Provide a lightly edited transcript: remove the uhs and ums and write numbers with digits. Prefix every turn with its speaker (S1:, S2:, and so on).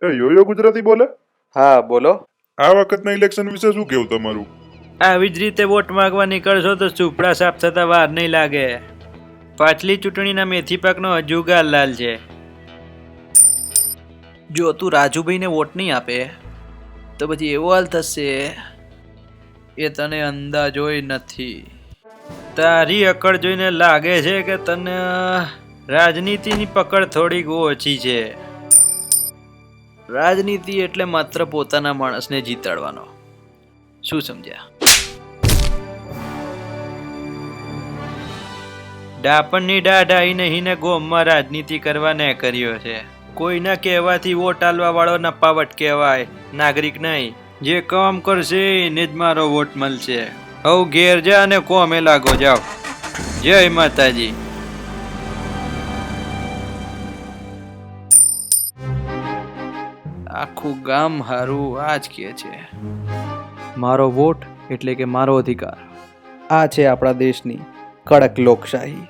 S1: એ yoyo Gujarati બોલે?
S2: હા બોલો.
S1: આ વખતના ઇલેક્શન વિશે શું કેવું તમારું?
S3: આવી જ રીતે વોટ માંગવા નીકળશો તો ચોપડા સાફ થતા વાર નહીં લાગે. પાછલી ચૂંટણીના મેથી પાકનો હજુ ગાલ છે.
S4: જો તું રાજુભાઈને વોટ નહીં આપે તો પછી એવો હાલ થશે એ તને અંદાજોય નથી.
S3: તારી અકડ જોઈને લાગે છે કે તને રાજનીતિની પકડ થોડીક ઓછી છે.
S4: રાજનીતિ એટલે માત્ર પોતાના માણસને જીતાડવાનો. શું સમજ્યા?
S3: ડાપણની દાઢ આઈ નહીં ને ગોમમાં રાજનીતિ કરવા ને કર્યો છે. કોઈના કહેવાથી વોટ આલવા વાળો નપાવટ કહેવાય, નાગરિક નહીં. જે કામ કરશે એને જ મારો વોટ મળશે. હવ ઘેર જા અને કોમે લાગો, જાઓ. જય માતાજી.
S4: આખું ગામ હારું આ જ કહે છે.
S2: મારો વોટ એટલે કે મારો અધિકાર. આ છે આપણા દેશની કડક લોકશાહી.